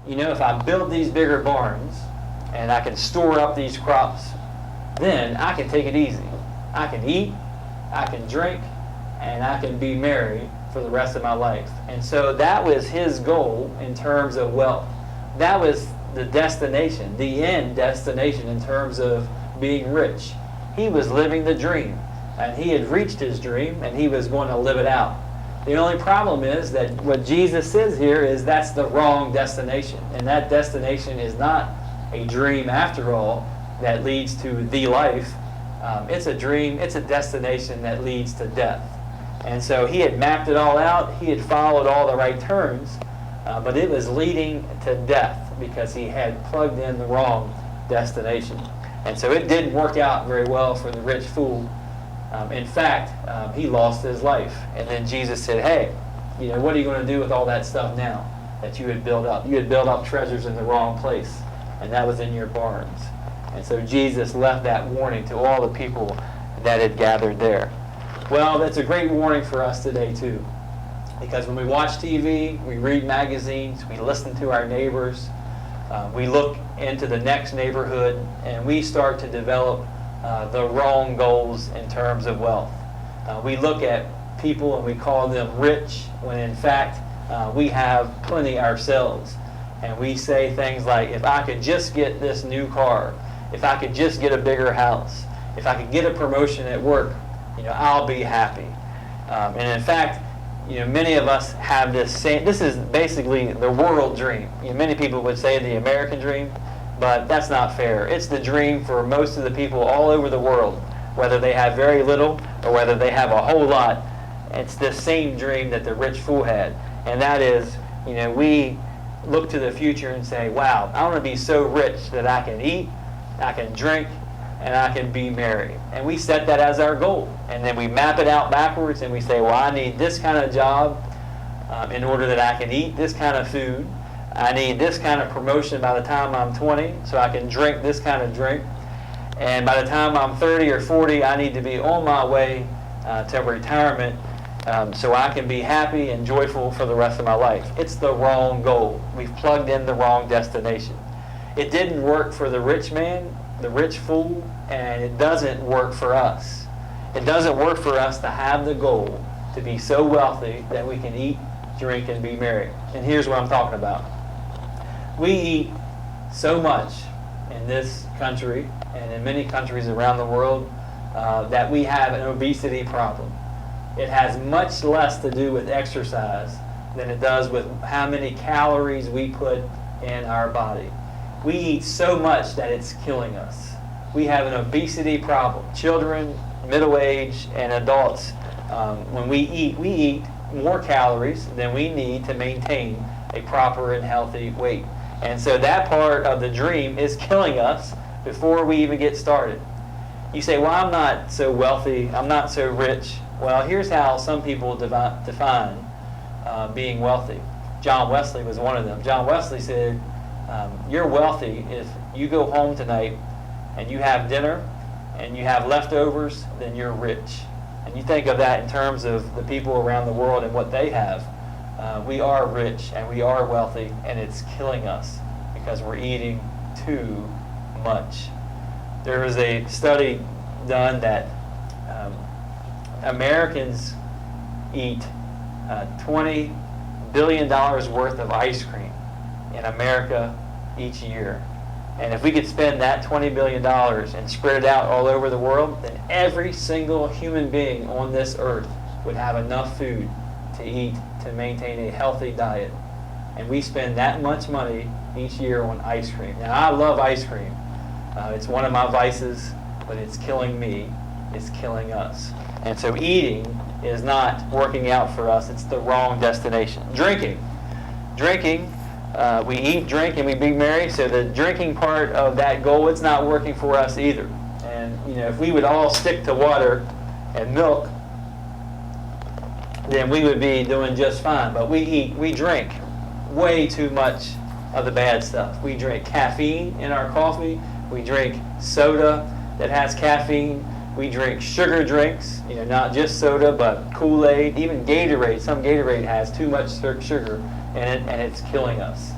if I build these bigger barns and I can store up these crops, then I can take it easy. I can eat, I can drink, and I can be merry for the rest of my life. And so that was his goal in terms of wealth. That was the destination, the end destination in terms of being rich. He was living the dream, and he had reached his dream, and he was going to live it out. The only problem is that what Jesus says here is that's the wrong destination, and that destination is not a dream after all that leads to the life. It's a dream, it's a destination that leads to death. And so he had mapped it all out, he had followed all the right turns, but it was leading to death because he had plugged in the wrong destination. And so it didn't work out very well for the rich fool. In fact, he lost his life. And then Jesus said, hey, what are you going to do with all that stuff now that you had built up? You had built up treasures in the wrong place, and that was in your barns. And so Jesus left that warning to all the people that had gathered there. Well, that's a great warning for us today, too. Because when we watch TV, we read magazines, we listen to our neighbors, we look into the next neighborhood, and we start to develop the wrong goals in terms of wealth. We look at people and we call them rich, when in fact we have plenty ourselves. And we say things like, if I could just get this new car, if I could just get a bigger house, if I could get a promotion at work, I'll be happy. And in fact, many of us have this same, this is basically the world dream. Many people would say the American dream, but that's not fair. It's the dream for most of the people all over the world, whether they have very little or whether they have a whole lot. It's the same dream that the rich fool had. And that is, we look to the future and say, wow, I want to be so rich that I can eat, I can drink, and I can be merry. And we set that as our goal. And then we map it out backwards and we say, well, I need this kind of job in order that I can eat this kind of food. I need this kind of promotion by the time I'm 20 so I can drink this kind of drink. And by the time I'm 30 or 40, I need to be on my way to retirement so I can be happy and joyful for the rest of my life. It's the wrong goal. We've plugged in the wrong destination. It didn't work for the rich man, the rich fool, and it doesn't work for us. It doesn't work for us to have the goal to be so wealthy that we can eat, drink, and be merry. And here's what I'm talking about. We eat so much in this country and in many countries around the world that we have an obesity problem. It has much less to do with exercise than it does with how many calories we put in our body. We eat so much that it's killing us. We have an obesity problem. Children, middle-aged, and adults, when we eat more calories than we need to maintain a proper and healthy weight. And so that part of the dream is killing us before we even get started. You say, well, I'm not so wealthy, I'm not so rich. Well, here's how some people define being wealthy. John Wesley was one of them. John Wesley said, you're wealthy if you go home tonight and you have dinner and you have leftovers, then you're rich. And you think of that in terms of the people around the world and what they have. We are rich and we are wealthy, and it's killing us because we're eating too much. There was a study done that Americans eat $20 billion worth of ice cream in America each year. And if we could spend that $20 billion and spread it out all over the world, then every single human being on this earth would have enough food to eat to maintain a healthy diet. And we spend that much money each year on ice cream. Now, I love ice cream. It's one of my vices, but it's killing me. It's killing us. And so eating is not working out for us. It's the wrong destination. Drinking. We eat, drink, and we be merry. So the drinking part of that goal, it's not working for us either. And if we would all stick to water and milk, then we would be doing just fine. But we drink way too much of the bad stuff. We drink caffeine in our coffee. We drink soda that has caffeine. We drink sugar drinks, not just soda, but Kool-Aid, even Gatorade. Some Gatorade has too much sugar in it, and it's killing us.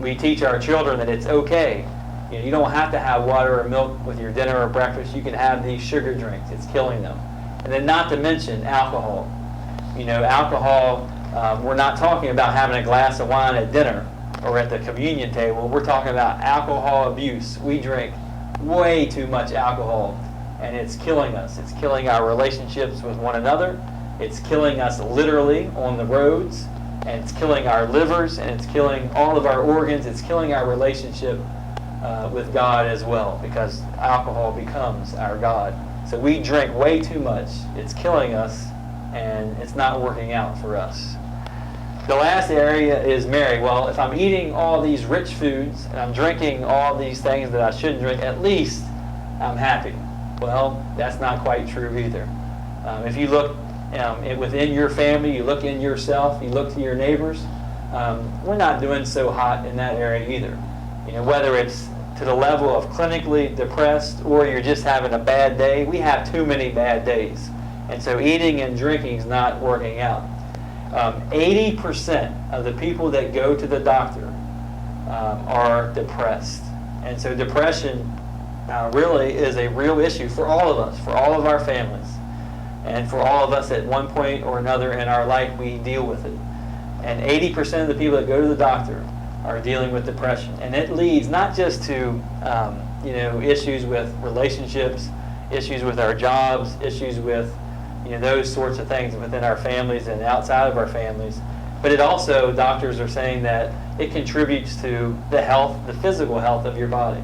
We teach our children that it's okay. You don't have to have water or milk with your dinner or breakfast. You can have these sugar drinks. It's killing them. And then not to mention alcohol. Alcohol, we're not talking about having a glass of wine at dinner or at the communion table. We're talking about alcohol abuse. We drink way too much alcohol, and it's killing us. It's killing our relationships with one another. It's killing us literally on the roads, and it's killing our livers, and it's killing all of our organs. It's killing our relationship with God as well, because alcohol becomes our God. So we drink way too much. It's killing us, and it's not working out for us. The last area is Mary. Well, if I'm eating all these rich foods and I'm drinking all these things that I shouldn't drink, at least I'm happy. Well, that's not quite true either. If you look within your family, you look in yourself, you look to your neighbors, we're not doing so hot in that area either. Whether it's to the level of clinically depressed or you're just having a bad day, we have too many bad days. And so eating and drinking is not working out. 80% of the people that go to the doctor are depressed. And so depression really is a real issue for all of us, for all of our families. And for all of us at one point or another in our life, we deal with it. And 80% of the people that go to the doctor are dealing with depression. And it leads not just to issues with relationships, issues with our jobs, issues with those sorts of things within our families and outside of our families. But it also, doctors are saying that it contributes to the physical health of your body.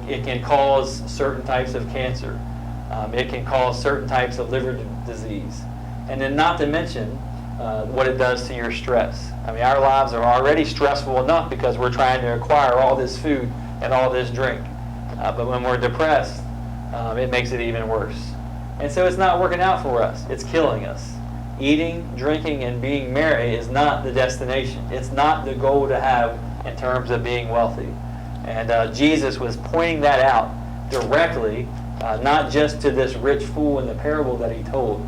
It can cause certain types of cancer. It can cause certain types of liver disease. And then not to mention what it does to your stress. Our lives are already stressful enough because we're trying to acquire all this food and all this drink. But when we're depressed, it makes it even worse. And so it's not working out for us. It's killing us. Eating, drinking, and being merry is not the destination. It's not the goal to have in terms of being wealthy. And Jesus was pointing that out directly, not just to this rich fool in the parable that he told,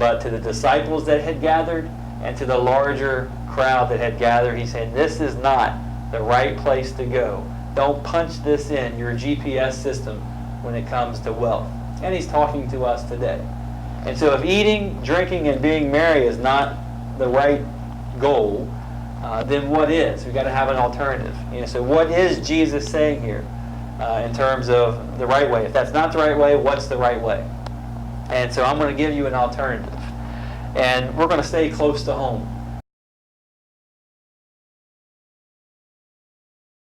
but to the disciples that had gathered and to the larger crowd that had gathered. He said, this is not the right place to go. Don't punch this in your GPS system when it comes to wealth. And he's talking to us today. And so if eating, drinking, and being merry is not the right goal, then what is? We've got to have an alternative. So what is Jesus saying here in terms of the right way? If that's not the right way, what's the right way? And so I'm going to give you an alternative. And we're going to stay close to home.